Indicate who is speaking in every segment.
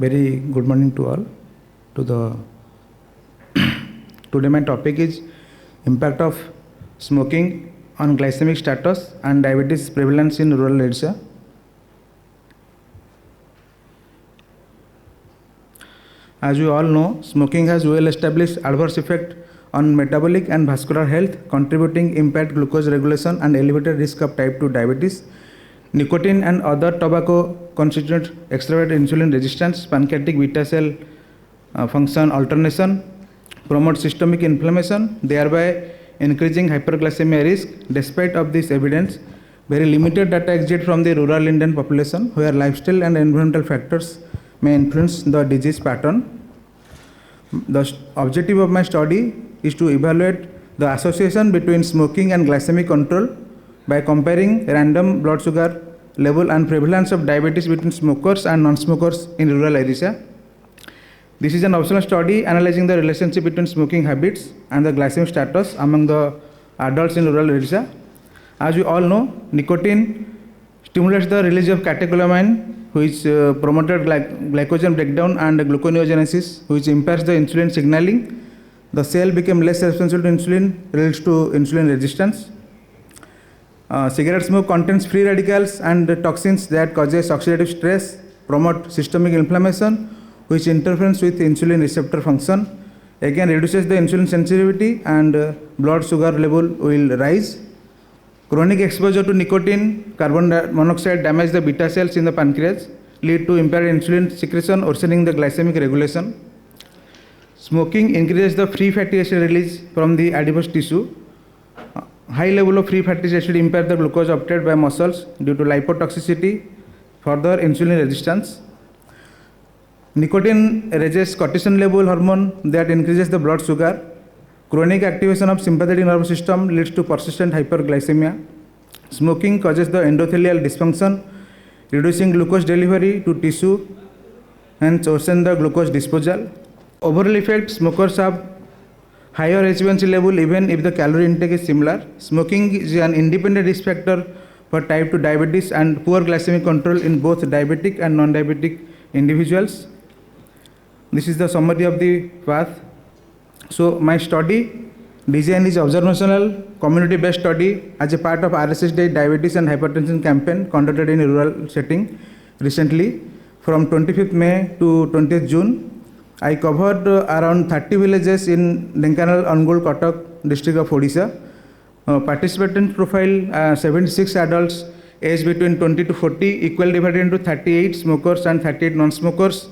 Speaker 1: Very good morning to all. Today my topic is impact of smoking on glycemic status and diabetes prevalence in rural areas. As you all know, smoking has well established adverse effect on metabolic and vascular health, contributing impaired glucose regulation and elevated risk of type 2 diabetes. Nicotine and other tobacco constitute exacerbate insulin resistance, pancreatic beta cell function alternation, promote systemic inflammation, thereby increasing hyperglycemia risk. Despite of this evidence, very limited data exists from the rural Indian population, where lifestyle and environmental factors may influence the disease pattern. The objective of my study is to evaluate the association between smoking and glycemic control by comparing random blood sugar level and prevalence of diabetes between smokers and non-smokers in rural areas. This is an observational study analyzing the relationship between smoking habits and the glycemic status among the adults in rural areas. As you all know, nicotine stimulates the release of catecholamine, which promoted glycogen breakdown and gluconeogenesis, which impairs the insulin signaling. The cell became less responsive to insulin, leads to insulin resistance. Cigarette smoke contains free radicals and toxins that causes oxidative stress, promote systemic inflammation, which interferes with insulin receptor function, again reduces the insulin sensitivity and blood sugar level will rise. Chronic exposure to nicotine, carbon monoxide damage the beta cells in the pancreas, lead to impaired insulin secretion, worsening the glycemic regulation. Smoking increases the free fatty acid release from the adipose tissue. High level of free fatty acid impair the glucose obtained by muscles due to lipotoxicity, further insulin resistance. Nicotine raises cortisol level hormone that increases the blood sugar. Chronic activation of sympathetic nervous system leads to persistent hyperglycemia. Smoking causes the endothelial dysfunction, reducing glucose delivery to tissue and worsen the glucose disposal. Overall effect, smokers have higher HbA1c level even if the calorie intake is similar. Smoking is an independent risk factor for type 2 diabetes and poor glycemic control in both diabetic and non-diabetic individuals. This is the summary of the path. So my study design is observational, community-based study as a part of RSSD diabetes and hypertension campaign conducted in a rural setting recently. From 25th May to 20th June, I covered around 30 villages in Dhenkanal, Angul, Cuttack district of Odisha. Participant profile 76 adults aged between 20 to 40, equally divided into 38 smokers and 38 non-smokers.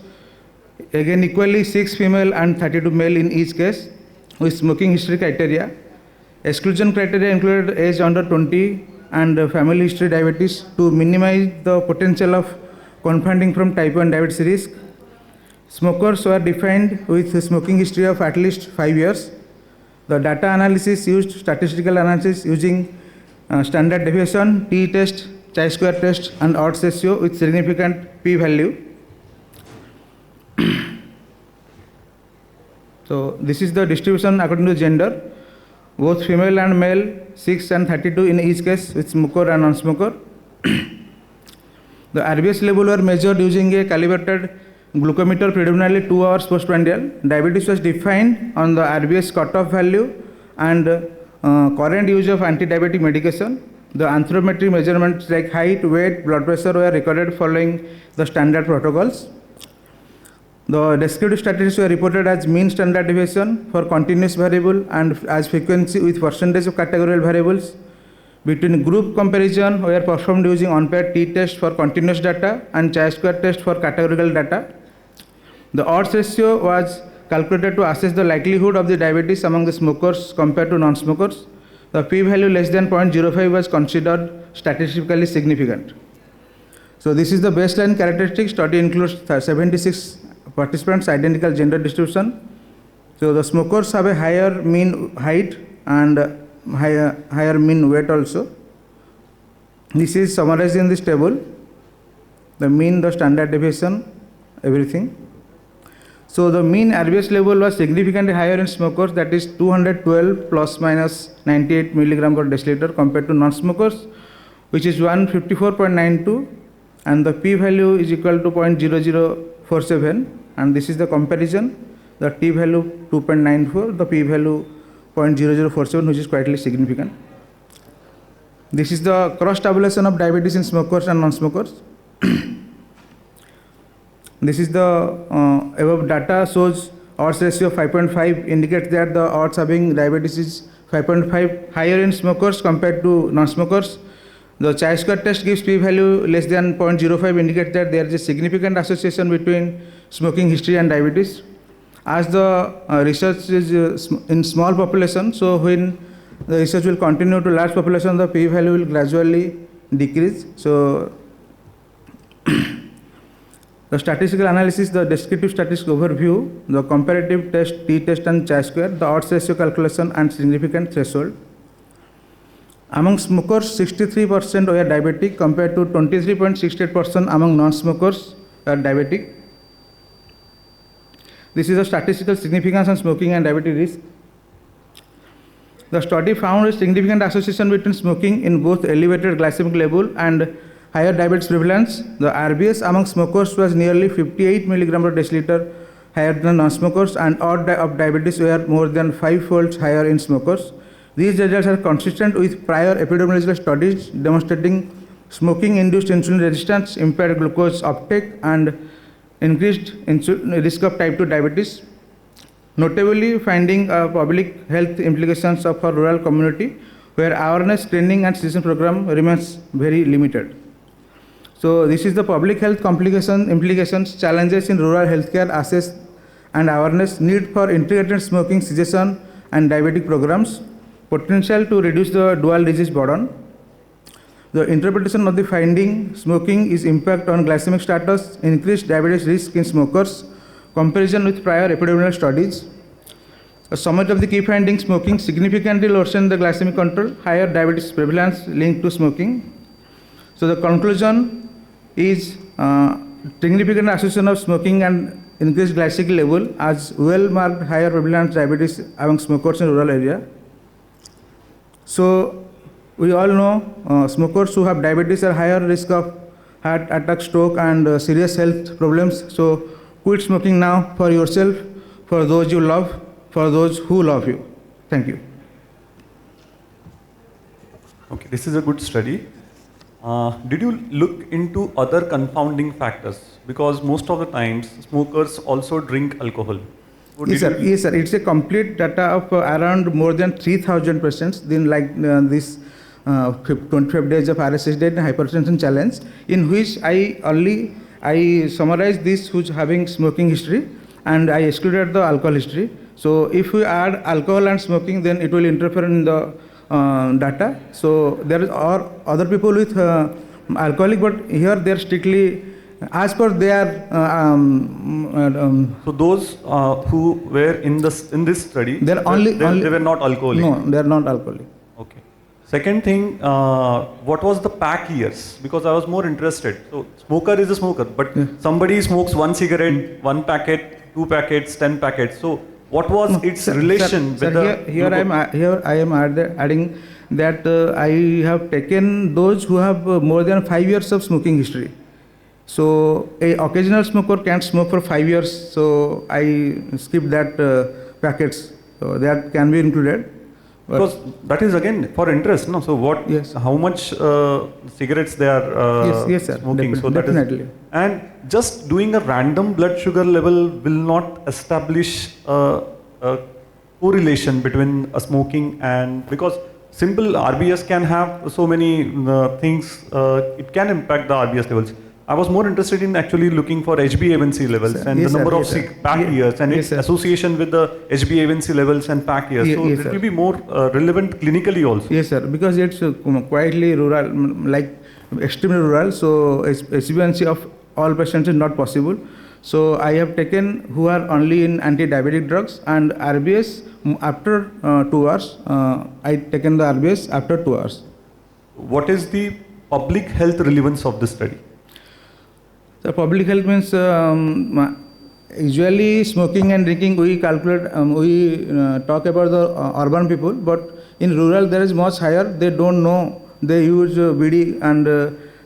Speaker 1: Again equally 6 female and 32 male in each case with smoking history criteria. Exclusion criteria included age under 20 and family history diabetes to minimize the potential of confounding from type 1 diabetes risk. Smokers were defined with a smoking history of at least 5 years. The data analysis used statistical analysis using standard deviation, t-test, chi-square test and odds ratio with significant p-value. So this is the distribution according to gender, both female and male, 6 and 32 in each case with smoker and non-smoker. The RBS level were measured using a calibrated glucometer predominantly 2 hours postprandial. Diabetes was defined on the RBS cutoff value and current use of anti-diabetic medication. The anthropometric measurements like height, weight, blood pressure were recorded following the standard protocols. The descriptive statistics were reported as mean standard deviation for continuous variable and as frequency with percentage of categorical variables. Between group comparison were performed using unpaired t-test for continuous data and chi-square test for categorical data. The odds ratio was calculated to assess the likelihood of the diabetes among the smokers compared to non-smokers. The p-value less than 0.05 was considered statistically significant. So this is the baseline characteristic. Study includes 76 participants, identical gender distribution. So the smokers have a higher mean height and higher mean weight also. This is summarized in this table. The mean, the standard deviation, everything. So the mean RBS level was significantly higher in smokers, that is 212 plus minus 98 milligram per deciliter compared to non-smokers, which is 154.92, and the p-value is equal to 0.00 0.047, and this is the comparison. The t value 2.94, the p value 0.0047, which is quite significant. This is the cross tabulation of diabetes in smokers and non-smokers. This is the above data shows odds ratio 5.5 indicates that the odds having diabetes is 5.5 higher in smokers compared to non-smokers. The chi-square test gives p-value less than 0.05 indicates that there is a significant association between smoking history and diabetes. As the research is in small population, so when the research will continue to large population, the p-value will gradually decrease. So the statistical analysis, the descriptive statistical overview, the comparative test, t-test and chi-square, the odds ratio calculation and significant threshold. Among smokers, 63% were diabetic compared to 23.68% among non-smokers are diabetic. This is the statistical significance on smoking and diabetes risk. The study found a significant association between smoking in both elevated glycemic level and higher diabetes prevalence. The RBS among smokers was nearly 58 milligram per deciliter higher than non-smokers, and odds of diabetes were more than 5-fold higher in smokers. These results are consistent with prior epidemiological studies demonstrating smoking-induced insulin resistance, impaired glucose uptake, and increased risk of type 2 diabetes. Notably, finding public health implications of a rural community where awareness, screening, and citizen program remains very limited. So this is the public health implications, challenges in rural healthcare access and awareness, need for integrated smoking cessation and diabetic programs, potential to reduce the dual disease burden. The interpretation of the finding, smoking is impact on glycemic status, increased diabetes risk in smokers, comparison with prior epidemiological studies. A summary of the key findings: smoking significantly worsened the glycemic control, higher diabetes prevalence linked to smoking. So the conclusion is significant association of smoking and increased glycemic level as well-marked higher prevalence diabetes among smokers in rural area. So we all know smokers who have diabetes are higher risk of heart attack, stroke, and serious health problems. So quit smoking now for yourself, for those you love, for those who love you. Thank you.
Speaker 2: Okay, this is a good study. Did you look into other confounding factors? Because most of the times smokers also drink alcohol. So
Speaker 1: Yes, sir. Yes, sir. It's a complete data of around more than 3,000 patients. Then, like this 25 days of RSS diet and hypertension challenge, in which I summarized this who's having smoking history, and I excluded the alcohol history. So if we add alcohol and smoking, then it will interfere in the data. So there are other people with alcoholic, but here they are strictly as per their.
Speaker 2: So those who were in this study, they were not alcoholic.
Speaker 1: No, they are not alcoholic.
Speaker 2: Okay. Second thing, what was the pack years? Because I was more interested. So smoker is a smoker, but somebody smokes 1 cigarette, 1 packet, 2 packets, 10 packets. So what was its relation with the?
Speaker 1: Here I am adding that I have taken those who have more than 5 years of smoking history. So a occasional smoker can't smoke for 5 years. So I skip that packets. So that can be included.
Speaker 2: Because that is again for interest, no? So what?
Speaker 1: Yes.
Speaker 2: How much cigarettes they are
Speaker 1: yes, sir.
Speaker 2: smoking? So that
Speaker 1: definitely.
Speaker 2: is, and just doing a random blood sugar level will not establish a correlation between smoking and, because simple RBS can have so many things. It can impact the RBS levels. I was more interested in actually looking for HbA1c levels and the number of pack years and its association with the HbA1c levels and pack years. So it will be more relevant clinically also.
Speaker 1: Yes, sir. Because it's quietly rural, like extremely rural. So HbA1c of all patients is not possible. So I have taken who are only in anti-diabetic drugs, and RBS after 2 hours. I taken the RBS after 2 hours.
Speaker 2: What is the public health relevance of this study?
Speaker 1: The public health means usually smoking and drinking we calculate, we talk about the urban people, but in rural there is much higher. They don't know, they use BD and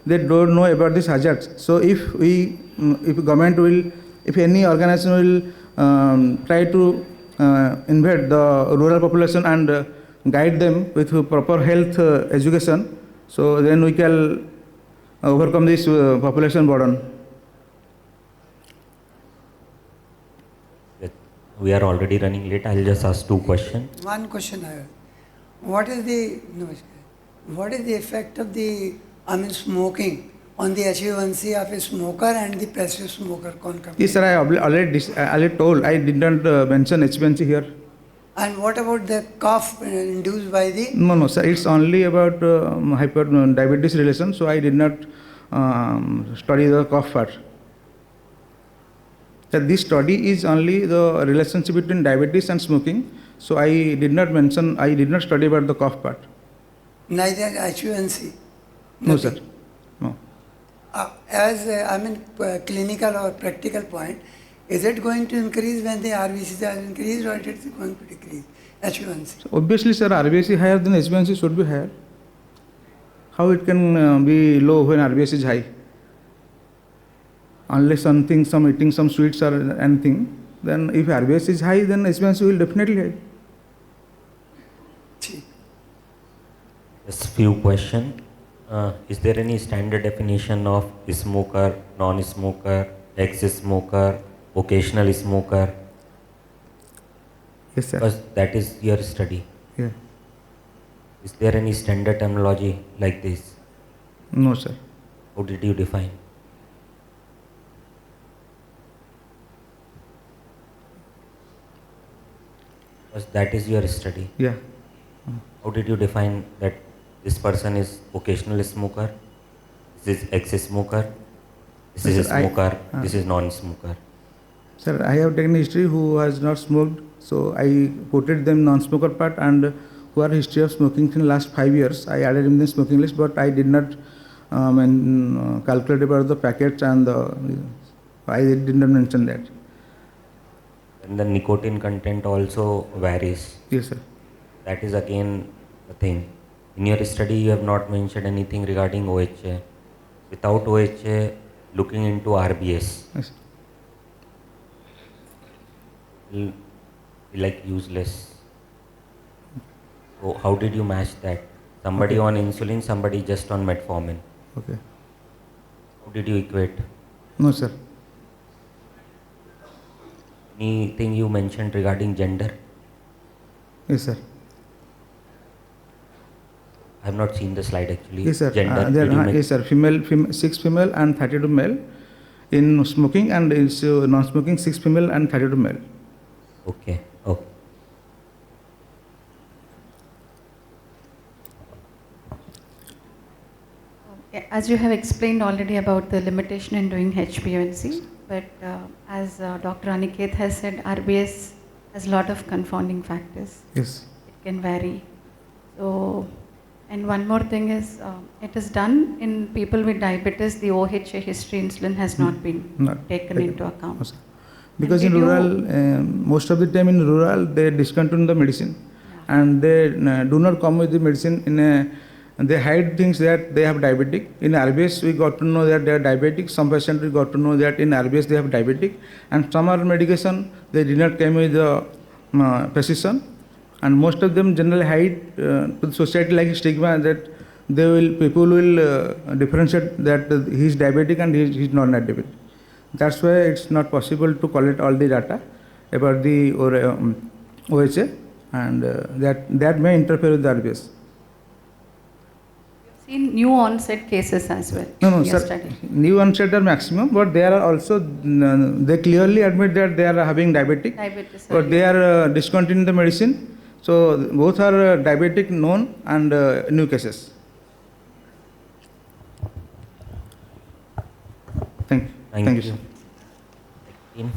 Speaker 1: they don't know about these hazards. So if government will if any organization will try to invade the rural population and guide them with proper health education, so then we can overcome this population burden.
Speaker 3: We are already running late. I'll just ask two questions.
Speaker 4: One question I have. What is the effect of the smoking on the HbA1c of a smoker and the passive smoker concomitant?
Speaker 1: Yes, sir, I already told. I did not mention HbA1c here.
Speaker 4: And what about the cough induced by the?
Speaker 1: No, sir. It's only about diabetes relation. So I did not study the cough part. That this study is only the relationship between diabetes and smoking. So I did not study about the cough part.
Speaker 4: Neither HbA1c?
Speaker 1: No, sir. No.
Speaker 4: As clinical or practical point, is it going to increase when the RBCs are increased, or it is going to decrease HbA1c?
Speaker 1: So obviously, sir, RBC higher than HbA1c should be higher. How it can be low when RBC is high? Unless eating some sweets or anything, then if RBS is high, then HbA1c will definitely high.
Speaker 3: Just few questions. Is there any standard definition of smoker, non-smoker, ex-smoker, occasional smoker?
Speaker 1: Yes, sir.
Speaker 3: Because that is your study.
Speaker 1: Yeah.
Speaker 3: Is there any standard terminology like this?
Speaker 1: No, sir.
Speaker 3: How did you define? Because that is your study.
Speaker 1: Yeah.
Speaker 3: How did you define that this person is occasional smoker, this is ex-smoker, this is a
Speaker 1: Sir,
Speaker 3: smoker, this is non-smoker?
Speaker 1: Sir, I have taken history who has not smoked, so I quoted them non-smoker part, and who are history of smoking in last 5 years. I added in the smoking list, but I did not calculate about the packets and I did not mention that.
Speaker 3: And the nicotine content also varies.
Speaker 1: Yes, sir.
Speaker 3: That is again the thing. In your study, you have not mentioned anything regarding OHA. Without OHA, looking into RBS
Speaker 1: Yes.
Speaker 3: will be like useless. So how did you match that? Somebody on insulin, somebody just on metformin.
Speaker 1: Okay.
Speaker 3: How did you equate?
Speaker 1: No, sir.
Speaker 3: Anything you mentioned regarding gender?
Speaker 1: Yes, sir.
Speaker 3: I have not seen the slide actually.
Speaker 1: Yes, sir.
Speaker 3: Gender. Did you
Speaker 1: Yes, sir. 6 female and 32 male in smoking, and in non-smoking 6 female and 32 male.
Speaker 3: Okay. Okay.
Speaker 5: As you have explained already about the limitation in doing HbA1c, but as Dr. Aniket has said, RBS has a lot of confounding factors.
Speaker 1: Yes.
Speaker 5: It can vary. So, and one more thing is, it is done in people with diabetes, the OHA history insulin has not been taken into account.
Speaker 1: No, sir. Because in
Speaker 5: did
Speaker 1: rural, most of the time in rural, they discontinue the medicine, and they do not come with the medicine in a. They hide things that they have diabetic. In RBS, we got to know that they are diabetic. Some patients we got to know that in RBS they have diabetic, and some are medication they did not come with the precision, and most of them generally hide to the society like stigma that people will differentiate that he is diabetic and he is not diabetic. That's why it's not possible to collect all the data about the OHA, and that may interfere with the RBS.
Speaker 5: Seen new onset cases as well.
Speaker 1: No,
Speaker 5: in your
Speaker 1: sir.
Speaker 5: study.
Speaker 1: New onset are maximum, but there are also they clearly admit that they are having diabetic,
Speaker 5: Diabetes.
Speaker 1: but they are discontinuing the medicine. So both are diabetic known and new cases. Thank you.
Speaker 3: Thank
Speaker 1: sir.
Speaker 3: you.